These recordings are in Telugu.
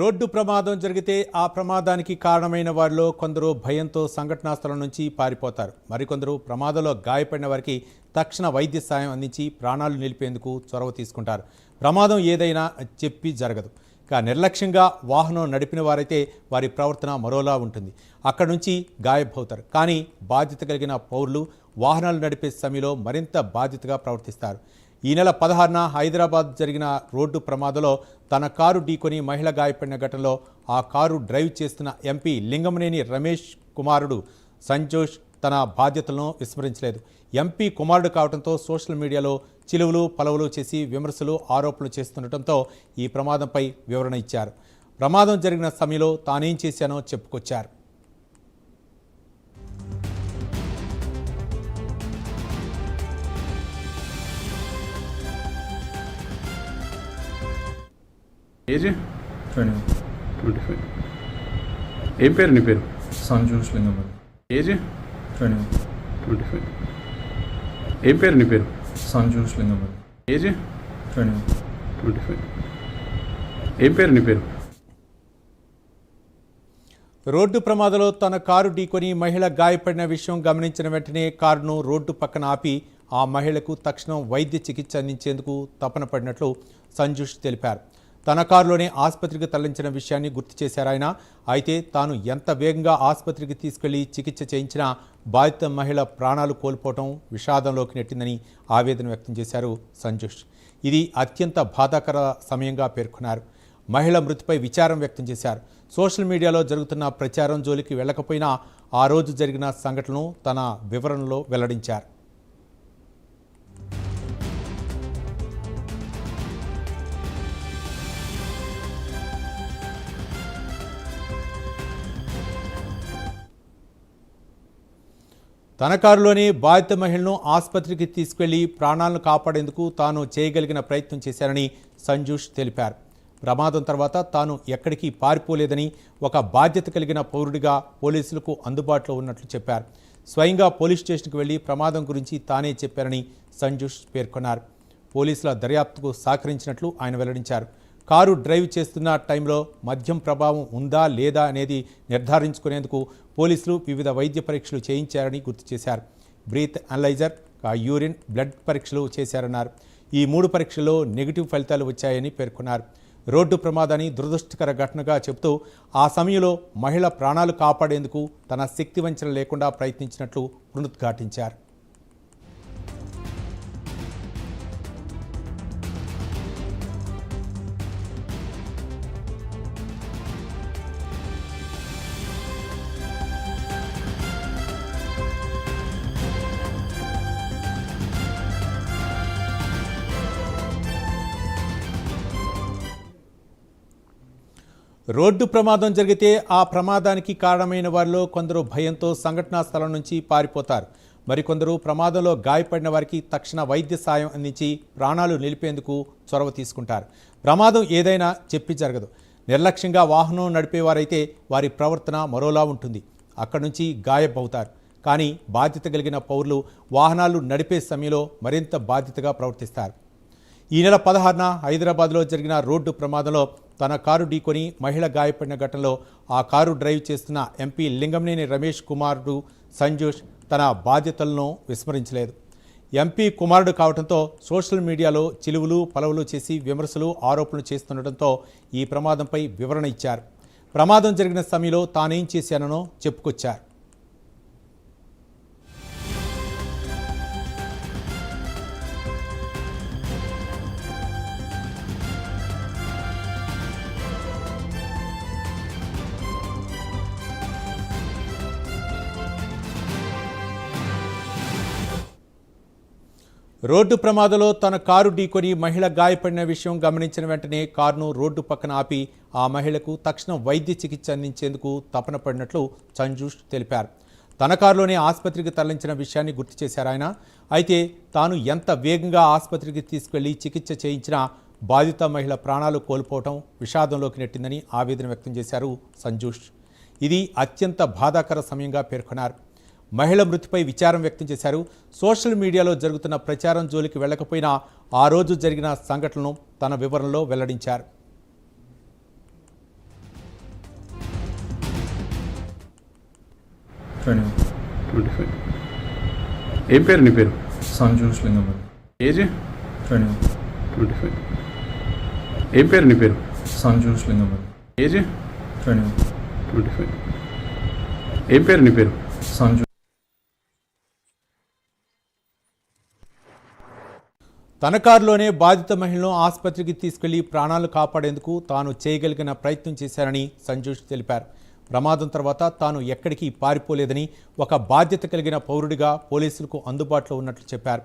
రోడ్డు ప్రమాదం జరిగితే ఆ ప్రమాదానికి కారణమైన వారిలో కొందరు భయంతో సంఘటనా స్థలం నుంచి పారిపోతారు. మరికొందరు ప్రమాదంలో గాయపడిన వారికి తక్షణ వైద్య సాయం అందించి ప్రాణాలు నిలిపేందుకు చొరవ తీసుకుంటారు. ప్రమాదం ఏదైనా చెప్పి జరగదు. నిర్లక్ష్యంగా వాహనం నడిపిన వారైతే వారి ప్రవర్తన మరోలా ఉంటుంది. అక్కడి నుంచి గాయబవుతారు. కానీ బాధ్యత కలిగిన పౌరులు వాహనాలు నడిపే సమయంలో మరింత బాధ్యతగా ప్రవర్తిస్తారు. ఈ నెల 16న హైదరాబాద్ జరిగిన రోడ్డు ప్రమాదంలో తన కారు ఢీకొని మహిళ గాయపడిన ఘటనలో ఆ కారు డ్రైవ్ చేస్తున్న ఎంపీ లింగమనేని రమేష్ కుమారుడు సంజోష్ తన బాధ్యతలను విస్మరించలేదు. ఎంపీ కుమారుడు కావడంతో సోషల్ మీడియాలో చిలువలు పలవలు చేసి విమర్శలు ఆరోపణలు చేస్తుండటంతో ఈ ప్రమాదంపై వివరణ ఇచ్చారు. ప్రమాదం జరిగిన సమయంలో తానేం చేశానో చెప్పుకొచ్చారు. ఏజ్ 25. ఏం పేరు నీ పేరు? సంజోష్ లింగమని. ఏజ్ 25. ఏం పేరు నీ పేరు? సంజోష్ లింగమని. ఏజ్ 25. ఏం పేరు నీ పేరు? రోడ్డు ప్రమాదంలో తన కారు ఢీకొని మహిళ గాయపడిన విషయం గమనించిన వెంటనే కారును రోడ్డు పక్కన ఆపి ఆ మహిళకు తక్షణం వైద్య చికిత్స అందించేందుకు తపన పడినట్లు సంజోష్ తెలిపారు. తన కారులోనే ఆసుపత్రికి తరలించిన విషయాన్ని గుర్తు చేశారు ఆయన. అయితే తాను ఎంత వేగంగా ఆసుపత్రికి తీసుకెళ్లి చికిత్స చేయించినా బాధిత మహిళ ప్రాణాలు కోల్పోవడం విషాదంలోకి నెట్టిందని ఆవేదన వ్యక్తం చేశారు సంజోష్. ఇది అత్యంత బాధాకర సమయంగా పేర్కొన్నారు. మహిళ మృతిపై విచారం వ్యక్తం చేశారు. సోషల్ మీడియాలో జరుగుతున్న ప్రచారం జోలికి వెళ్లకపోయినా ఆ రోజు జరిగిన సంఘటనను తన వివరణలో వెల్లడించారు. తన కారులోనే బాధిత మహిళను ఆసుపత్రికి తీసుకెళ్లి ప్రాణాలను కాపాడేందుకు తాను చేయగలిగిన ప్రయత్నం చేశారని సంజోష్ తెలిపారు. ప్రమాదం తర్వాత తాను ఎక్కడికి పారిపోలేదని, ఒక బాధ్యత కలిగిన పౌరుడిగా పోలీసులకు అందుబాటులో ఉన్నట్లు చెప్పారు. స్వయంగా పోలీస్ స్టేషన్కి వెళ్లి ప్రమాదం గురించి తానే చెప్పారని సంజోష్ పేర్కొన్నారు. పోలీసుల దర్యాప్తుకు సహకరించినట్లు ఆయన వెల్లడించారు. కారు డ్రైవ్ చేస్తున్న టైంలో మద్యం ప్రభావం ఉందా లేదా అనేది నిర్ధారించుకునేందుకు పోలీసులు వివిధ వైద్య పరీక్షలు చేయించారని గుర్తు చేశారు. బ్రీత్ అనలైజర్, యూరిన్, బ్లడ్ పరీక్షలు చేశారన్నారు. ఈ 3 పరీక్షల్లో నెగిటివ్ ఫలితాలు వచ్చాయని పేర్కొన్నారు. రోడ్డు ప్రమాదాన్ని దురదృష్టకర ఘటనగా చెబుతూ ఆ సమయంలో మహిళ ప్రాణాలు కాపాడేందుకు తన శక్తి వంచన లేకుండా ప్రయత్నించినట్లు పునరుద్ఘాటించారు. రోడ్డు ప్రమాదం జరిగితే ఆ ప్రమాదానికి కారణమైన వారిలో కొందరు భయంతో సంఘటనా స్థలం నుంచి పారిపోతారు. మరికొందరు ప్రమాదంలో గాయపడిన వారికి తక్షణ వైద్య సాయం అందించి ప్రాణాలు నిలిపేందుకు చొరవ తీసుకుంటారు. ప్రమాదం ఏదైనా చెప్పి జరగదు. నిర్లక్ష్యంగా వాహనం నడిపేవారైతే వారి ప్రవర్తన మరోలా ఉంటుంది. అక్కడి నుంచి గాయబవుతారు. కానీ బాధ్యత కలిగిన పౌరులు వాహనాలు నడిపే సమయంలో మరింత బాధ్యతగా ప్రవర్తిస్తారు. ఈ నెల 16న హైదరాబాద్లో జరిగిన రోడ్డు ప్రమాదంలో తన కారు ఢీకొని మహిళ గాయపడిన ఘటనలో ఆ కారు డ్రైవ్ చేస్తున్న ఎంపీ లింగమనేని రమేష్ కుమారుడు సంజోష్ తన బాధ్యతలను విస్మరించలేదు. ఎంపీ కుమారుడు కావడంతో సోషల్ మీడియాలో చిలువలు పలవలు చేసి విమర్శలు ఆరోపణలు చేస్తుండటంతో ఈ ప్రమాదంపై వివరణ ఇచ్చారు. ప్రమాదం జరిగిన సమయంలో తానేం చేశానో చెప్పుకొచ్చారు. రోడ్డు ప్రమాదంలో తన కారు ఢీకొని మహిళ గాయపడిన విషయం గమనించిన వెంటనే కారును రోడ్డు పక్కన ఆపి ఆ మహిళకు తక్షణం వైద్య చికిత్స అందించేందుకు తపన పడినట్లు సంజోష్ తెలిపారు. తన కారులోనే ఆసుపత్రికి తరలించిన విషయాన్ని గుర్తు చేశారు ఆయన. అయితే తాను ఎంత వేగంగా ఆసుపత్రికి తీసుకెళ్లి చికిత్స చేయించినా బాధిత మహిళ ప్రాణాలు కోల్పోవడం విషాదంలోకి నెట్టిందని ఆవేదన వ్యక్తం చేశారు సంజోష్. ఇది అత్యంత బాధాకర సమయంగా పేర్కొన్నారు. మహిళ మృతిపై విచారం వ్యక్తం చేశారు. సోషల్ మీడియాలో జరుగుతున్న ప్రచారం జోలికి వెళ్లకపోయినా ఆ రోజు జరిగిన సంఘటనను తన వివరణలో వెల్లడించారు. 21. 25. ఏం పేరు నీ పేరు? సంజోష్ లింగంపల్లి. ఏజ్? 21. 25. ఏం పేరు నీ పేరు? సంజోష్ లింగంపల్లి. ఏజ్? 21. 25. ఏం పేరు నీ పేరు? సంజోష్. తన కారులోనే బాధిత మహిళను ఆసుపత్రికి తీసుకెళ్లి ప్రాణాలు కాపాడేందుకు తాను చేయగలిగిన ప్రయత్నం చేశారని సంజోష్ తెలిపారు. ప్రమాదం తర్వాత తాను ఎక్కడికి పారిపోలేదని, ఒక బాధ్యత కలిగిన పౌరుడిగా పోలీసులకు అందుబాటులో ఉన్నట్లు చెప్పారు.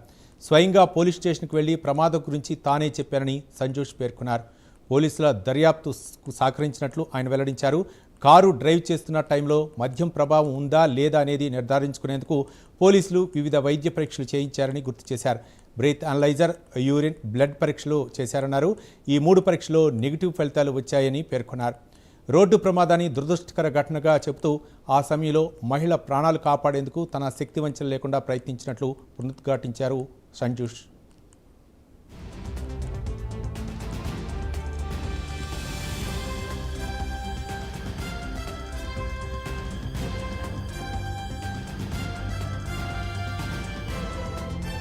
స్వయంగా పోలీస్ స్టేషన్కు వెళ్లి ప్రమాదం గురించి తానే చెప్పారని సంజోష్ పేర్కొన్నారు. పోలీసుల దర్యాప్తు సహకరించినట్లు ఆయన వెల్లడించారు. కారు డ్రైవ్ చేస్తున్న టైంలో మద్యం ప్రభావం ఉందా లేదా అనేది నిర్ధారించుకునేందుకు పోలీసులు వివిధ వైద్య పరీక్షలు చేయించారని గుర్తు చేశారు. బ్రీత్ అనలైజర్, యూరిన్, బ్లడ్ పరీక్షలు చేశారన్నారు. ఈ 3 పరీక్షలో నెగిటివ్ ఫలితాలు వచ్చాయని పేర్కొన్నారు. రోడ్డు ప్రమాదాన్ని దురదృష్టకర ఘటనగా చెబుతూ ఆ సమయంలో మహిళ ప్రాణాలు కాపాడేందుకు తన శక్తివంచన లేకుండా ప్రయత్నించినట్లు పునరుద్ఘాటించారు సంజోష్.